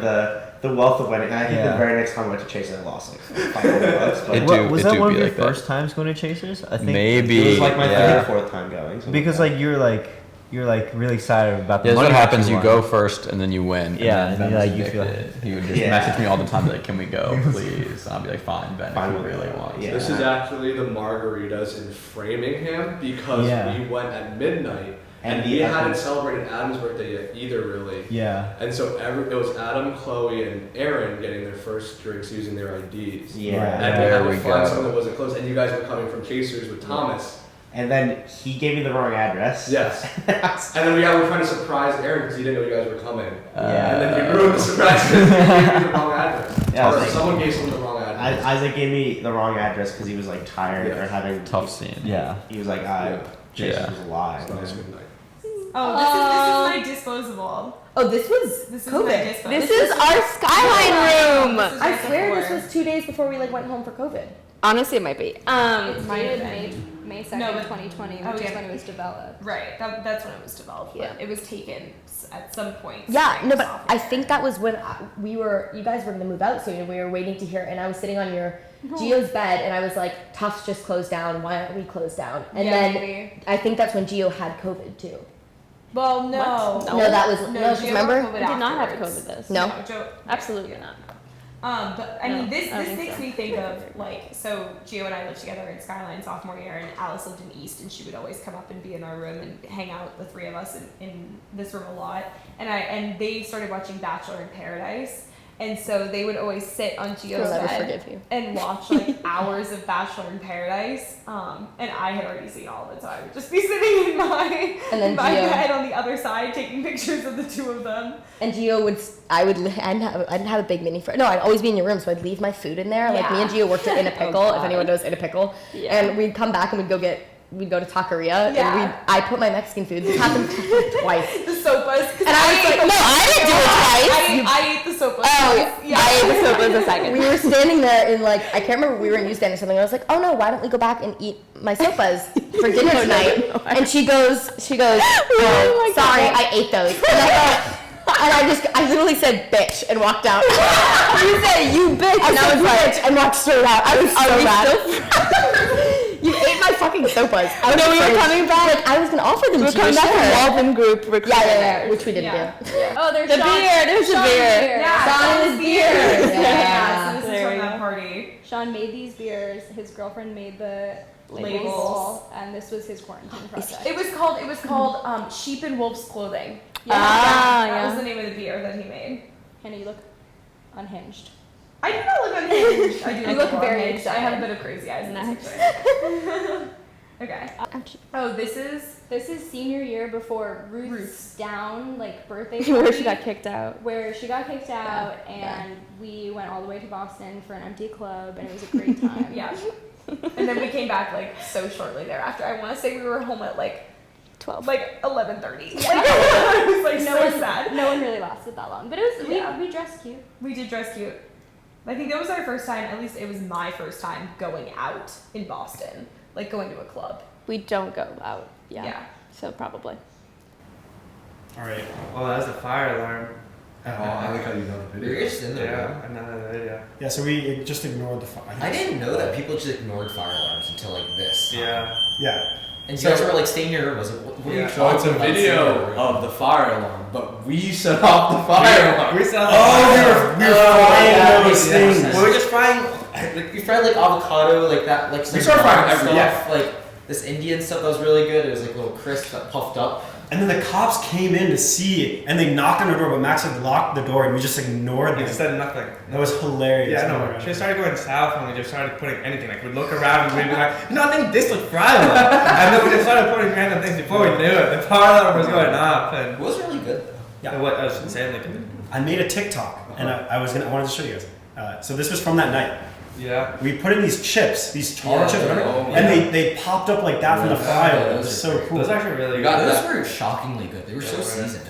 the wealth of winning. And I think the very next time I went to Chase, I lost $500. But was that one of your first times going to Chasers? I think maybe it was my third or fourth time going. Because you were you're like really excited about the Yeah, that's money what that happens. You won. go first and then you win. Yeah, and and then then, Ben's like, you feel- addicted. He would just Yeah. message me all the time, be like, "Can we go, please?" And I'll be like, "Fine, Ben, Fine, if you we'll really go." want." Yeah. This is actually the margaritas in Framingham because Yeah. we went at midnight and And we the hadn't other- celebrated Adam's birthday yet either, really. Yeah. And so it was Adam, Chloe, and Aaron getting their first drinks using their IDs. Yeah. And There we had we to find go. someone that wasn't close. And you guys were coming from Chasers with Thomas. And then he gave me the wrong address. Yes. And then we were trying to surprise Aaron because he didn't know you guys were coming. Yeah. And then he ruined the surprise because he gave you the wrong address. Yeah, Or like- someone gave someone the wrong address. Isaac gave me the wrong address because he was like tired Yeah. or having Tough scene. Yeah. He was like, Yeah. Chase Yeah. was a lie. So that was midnight. Oh, this is my disposable. Oh, this was This is COVID. my dispo. This is our skyline room. This is I right swear this before. was 2 days before we like went home for COVID. Honestly, it might be. It's might dated have May, been. May 2nd, No, but- 2020, oh, which yeah. is when it was developed. Right. That's when it was developed. Yeah. But it was taken at some point. Yeah, during no, but sophomore I think that was when you guys were gonna move out soon, and we were waiting to hear. And I was sitting on your Gio's bed, and I was like, "Tufts just closed down. Why aren't we closed down?" And Yeah, then maybe. I think that's when Gio had COVID too. Well, no. What? No, that was no. Gio remember? had COVID I did not have afterwards. COVID this. No. Joe. Absolutely not. But I No, mean, this I don't this think makes so. me think of like so. Gio and I lived together in Skyline sophomore year, and Alice lived in East, and she would always come up and be in our room and hang out, the three of us, in this room a lot. And they started watching Bachelor in Paradise, and so they would always sit on Gio's I'll never bed forgive you. and watch like hours of Bachelor in Paradise. And I had already seen all of it, so I would just be sitting in my And then my Gio- bed on the other side, taking pictures of the two of them. And Gio would, I didn't have a big mini fridge. No, I'd always be in your room, so I'd leave my food in there. Like me and Gio worked at In a Pickle, if anyone knows In a Pickle. Yeah. And we'd come back and we'd go to Taqueria, Yeah. and I put my Mexican food. This happened twice. The sopas. And I was like, no, I didn't do it twice. I ate the sopas. Oh, yeah. I ate the sopas a second. We were standing there in like, I can't remember, we were in Newsstand or something. And I was like, oh no, why don't we go back and eat my sopas for dinner tonight? And she goes, Oh my sorry, God. I ate those. And I literally said bitch and walked out. You said you bitch. And I was like, and walked straight out. I was so mad. You ate my fucking sopas. No, we were coming back. Like, I was gonna offer them We were to you. coming back sure. from Walden Group. Yeah, which we didn't do. Oh, there's The Sean, beer, there's the Sean beer. Yeah, Sean Sean's is beer. beer. Yeah, Yeah. so this is There from we that go. party. Sean made these beers. His girlfriend made the Labels. and this was his quarantine project. It was called Sheep in Wolf's Clothing. Ah, That was yeah. the name of the beer that he made. Hannah, you look unhinged. I do not look unhinged. I do You look look very unhinged. I have a excited. bit of crazy eyes in Nice. this picture. Okay. Oh, this is Senior year before Ruth's Ruth's. down like birthday party. Where she got kicked out. Where she got kicked out, and we went all the way to Boston for an empty club, and it was a great time. yeah. And then we came back like so shortly thereafter. I want to say we were home at like 12. like 11:30. Like, it was like no so one, sad. no one really lasted that long, but it was Yeah. we dressed cute. We did dress cute. I think that was our first time. At least it was my first time going out in Boston, like going to a club. We don't go out. Yeah. Yeah. So probably. All right. Oh, that was a fire alarm. Oh, I like how you know the We were video. just in the room. Yeah, I know the video. Yeah, so we just ignored the fire. I didn't know that people just ignored fire alarms until like this. Yeah. Yeah. And So- you guys were like, stay in your room. I was like, what are you Yeah. So it's a talking about? Stay in your video room. of the fire alarm, but we set off the fire alarm. We saw Oh, we were frying yeah, those yeah. things. We were just frying, like we fried like avocado, like that, like some started frying stuff, every- like this Indian stuff that was really good. It was like a little crisp that puffed up. And then the cops came in to see it, and they knocked on our door, but Max had locked the door, and we just ignored We them. just said nothing. That was hilarious. Yeah, no. She started going south and we just started putting anything. Like we'd look around and we'd be like, no, I think this looks friable. And then we just started putting random things before we knew it. The fire alarm was going off and It was really good though. Yeah. what I was insanely good. I made a TikTok, and I wanted to show you guys. So this was from that night. Yeah. We put in these chips, these tar Yeah, chips, whatever, oh, and yeah. they popped up like that from the Yeah, fryer. It those was are so great. cool. Those are actually really You good. got Those that. were shockingly good. They were so Yeah, seasoned.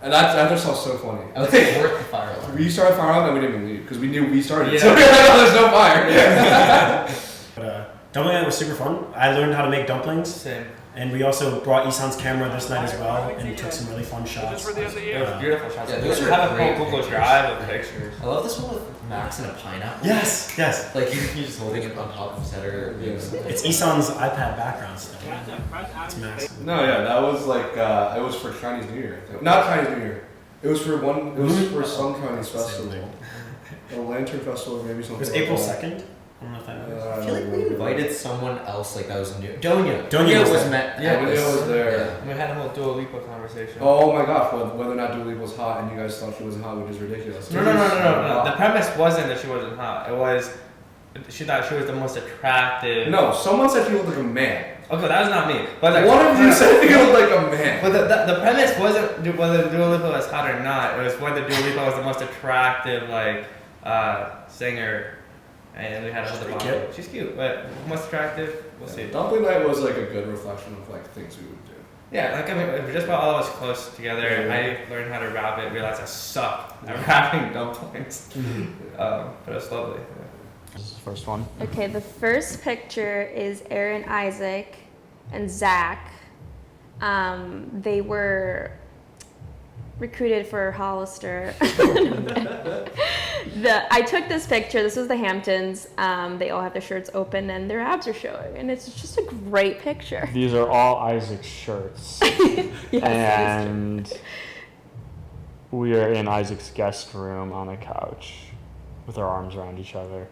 And that just felt so funny. I was like, worth the fire alarm. We started fire alarm and we didn't even leave because we knew we started. Yeah. So we were like, oh, there's no fire. But dumpling night was super fun. I learned how to make dumplings, Same. and we also brought Isan's camera this night as well, and took some really fun shots. It was beautiful shots. Yeah, We those should were have a great whole Google pictures. Drive of pictures. I love this one with Max and a pineapple? Yes, yes. Like you're just holding it on top of his head or It's Isan's iPad background stuff. It's Max. No, yeah, that was like it was for Chinese New Year. Not Chinese New Year. It was for one. It was for some Chinese festival. A lantern festival, or maybe something. It was April 2nd. I don't know if that matters. I feel like we invited someone else like that was new. Donya was met. Yeah, Donya was there. Yeah. We had a whole Dua Lipa conversation. Oh my gosh, whether or not Dua Lipa was hot and you guys thought she wasn't hot, which is ridiculous. No. The premise wasn't that she wasn't hot. It was she thought she was the most attractive. No, someone said she looked like a man. Okay, that was not me. But like, one of you said she looked like a man. But the premise wasn't whether Dua Lipa was hot or not. It was whether Dua Lipa was the most attractive singer. And we had a whole debate. She's cute, but most attractive, we'll see. Dumpling night was like a good reflection of like things we would do. Yeah, like I mean, if we just brought all of us close together, I learned how to wrap it, realized I suck at wrapping dumplings. But it was lovely. This is the first one. Okay, the first picture is Aaron, Isaac, and Zach. They were recruited for Hollister. I took this picture. This was the Hamptons. They all have their shirts open and their abs are showing, and it's just a great picture. These are all Isaac's shirts. Yes, and we are in Isaac's guest room on a couch with our arms around each other.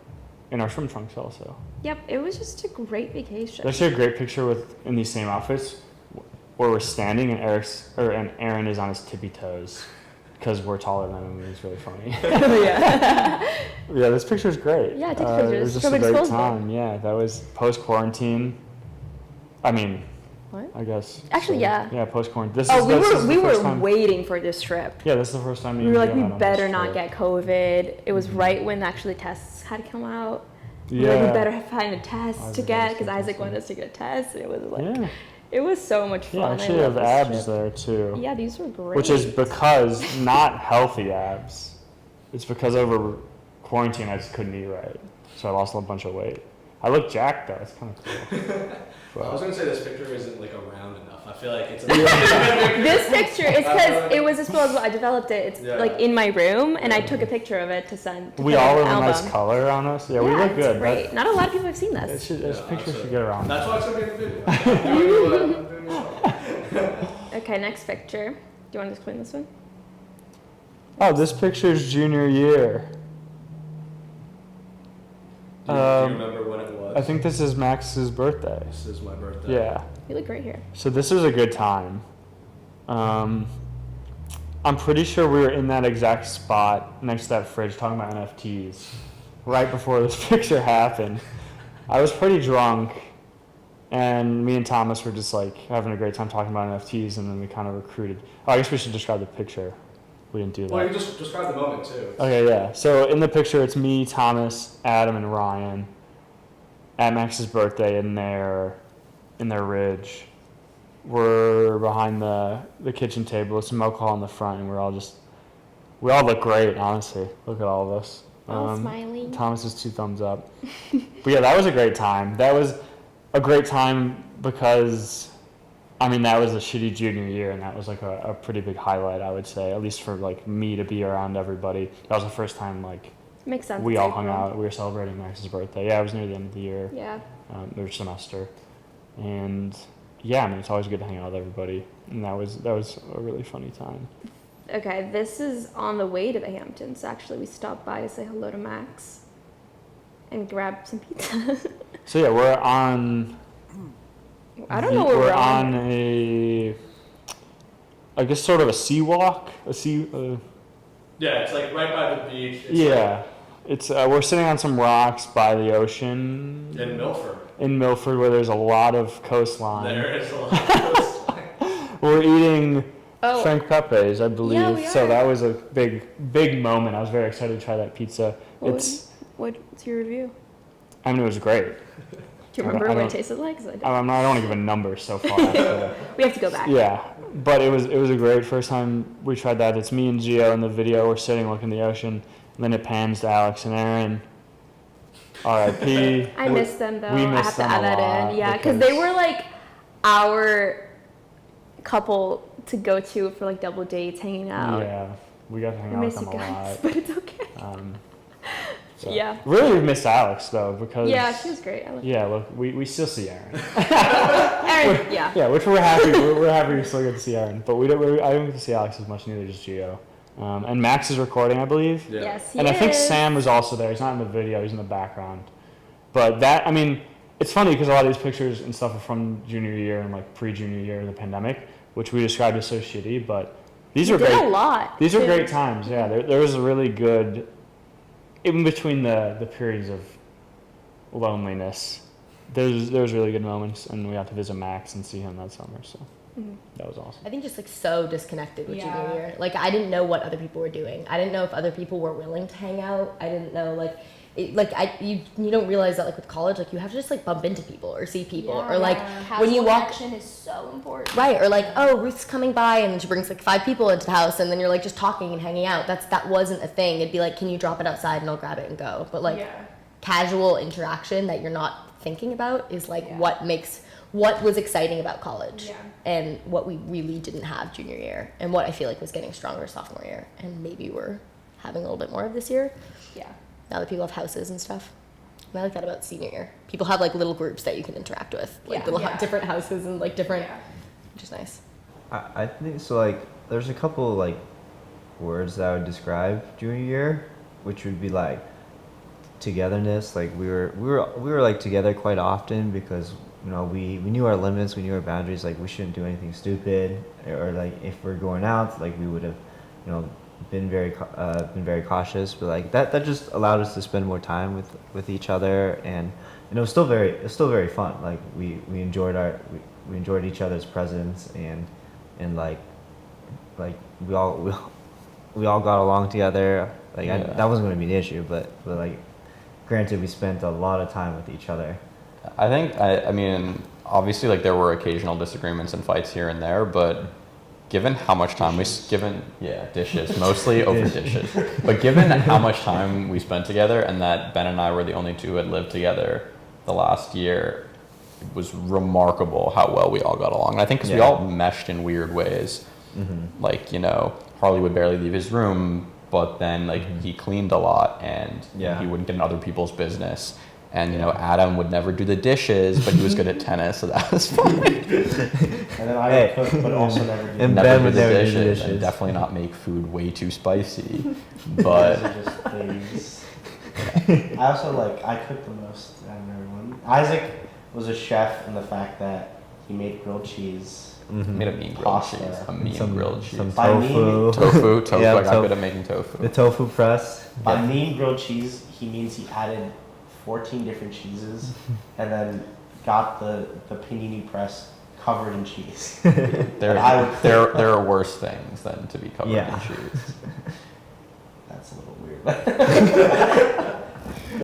In our swim trunks also. Yep, it was just a great vacation. There's actually a great picture in these same outfits where we're standing and Aaron is on his tippy toes because we're taller than him and it's really funny. Yeah, this picture's great. Yeah, take pictures. It was just a great time. Yeah, that was post-quarantine. I mean, what? I guess. Actually, yeah. Yeah, post-quarantine. We were waiting for this trip. Yeah, this is the first time we were like, we better not get COVID. It was right when actually tests had come out. We were like, we better find a test to get because Isaac wanted us to get a test. And it was like, it was so much fun. Yeah, actually, I have abs there too. Yeah, these were great. Which is because not healthy abs. It's because over quarantine I just couldn't eat right, so I lost a bunch of weight. I look jacked though. It's kind of cool. I was gonna say this picture isn't like around enough. I feel like it's. This picture is because it was disposable. I developed it. It's like in my room, and I took a picture of it to send. We all have a nice color on us. Yeah, we look good. Great. Not a lot of people have seen this. This picture should get around. That's why it's gonna be in the video. Okay, next picture. Do you want to explain this one? Oh, this picture's junior year. Do you remember when it was? I think this is Max's birthday. This is my birthday. Yeah. You look great here. So this was a good time. I'm pretty sure we were in that exact spot next to that fridge talking about NFTs right before this picture happened. I was pretty drunk, and me and Thomas were just like having a great time talking about NFTs, and then we kind of recruited. Oh, I guess we should describe the picture. We didn't do that. Well, you just describe the moment too. Okay, yeah. So in the picture, it's me, Thomas, Adam, and Ryan at Max's birthday in their ridge. We're behind the kitchen table with some alcohol in the front, and we all look great, honestly. Look at all of us. All smiling. Thomas's 2 thumbs up. But yeah, that was a great time. That was a great time because, I mean, that was a shitty junior year, and that was like a pretty big highlight, I would say, at least for like me to be around everybody. That was the first time like makes sense. We all hung out. We were celebrating Max's birthday. Yeah, it was near the end of the year. Yeah. Their semester, and yeah, I mean, it's always good to hang out with everybody, and that was a really funny time. Okay, this is on the way to the Hamptons. Actually, we stopped by to say hello to Max and grab some pizza. So yeah, we're on. I don't know where we're on. I guess sort of a sea walk. Yeah, it's like right by the beach. It's we're sitting on some rocks by the ocean. In Milford. In Milford, where there's a lot of coastline. There is a lot of coastline. We're eating Frank Pepe's, I believe. Yeah, we are. So that was a big moment. I was very excited to try that pizza. What's your review? I mean, it was great. Do you remember what it tasted like? I don't want to give a number so far. We have to go back. Yeah, but it was a great first time we tried that. It's me and Gio in the video. We're sitting looking at the ocean, and then it pans to Alex and Aaron. R.I.P. I miss them though. We I miss have them to add a that lot in. Yeah, because they were like our couple to go to for like double dates, hanging out. Yeah, we got to hang I out with miss them you a guys, lot. but it's okay. So, Yeah. Really, we missed Alex though because. Yeah, she was great. Yeah, look, we still see Aaron. Aaron, yeah. Yeah, which we're happy. We're happy we still get to see Aaron, but I don't get to see Alex as much, neither just Gio. And Max is recording, I believe. Yeah. Yes, he And I think is. Sam was also there. He's not in the video. He's in the background. But that, I mean, it's funny because a lot of these pictures and stuff are from junior year and like pre-junior year of the pandemic, which we described as so shitty. But these are did great. a lot. These are too. great times. Yeah, there was a really good, even between the periods of loneliness. There was really good moments, and we got to visit Max and see him that summer. So that was awesome. I think just like so disconnected with Yeah. junior year. Like I didn't know what other people were doing. I didn't know if other people were willing to hang out. I didn't know you don't realize that like with college like you have to just like bump into people or see people or like when you walk connection is so important. right or like oh Ruth's coming by and then she brings like 5 people into the house and then you're like just talking and hanging out. That wasn't a thing. It'd be like can you drop it outside and I'll grab it and go. But like casual interaction that you're not thinking about is like what was exciting about college and what we really didn't have junior year and what I feel like was getting stronger sophomore year and maybe we're having a little bit more of this year. Yeah. Now that people have houses and stuff. And I like that about senior year. People have like little groups that you can interact with, like different houses and like different, which is nice. I think so. Like, there's a couple like words that I would describe junior year, which would be like togetherness. Like we were like together quite often because we knew our limits, we knew our boundaries. Like we shouldn't do anything stupid, or like if we're going out, like we would have, been very cautious. But like that just allowed us to spend more time with each other, and it was still very fun. Like we enjoyed we enjoyed each other's presence, and like we all got along together. Like that wasn't going to be an issue, but like granted we spent a lot of time with each other. I think I mean obviously like there were occasional disagreements and fights here and there, but given how much time dishes mostly over dishes, but given how much time we spent together and that Ben and I were the only two who had lived together the last year, it was remarkable how well we all got along. And I think because we all meshed in weird ways. Like Harley would barely leave his room, but then like he cleaned a lot and he wouldn't get in other people's business. And Adam would never do the dishes, but he was good at tennis, so that was fine. And then I would cook, but also never do. And never Ben do would the never do dishes, the dishes. and definitely not make food way too spicy. But Just things. I also I cook the most out of everyone. Isaac was a chef in the fact that he made grilled cheese. made a mean grilled Pasta. cheese. A mean Some- grilled cheese. some By tofu. Tofu. Yeah, I got good at making tofu. The tofu press. By mean grilled cheese, he means he added 14 different cheeses and then got the panini press covered in cheese. There are worse things than to be covered in cheese. That's a little weird.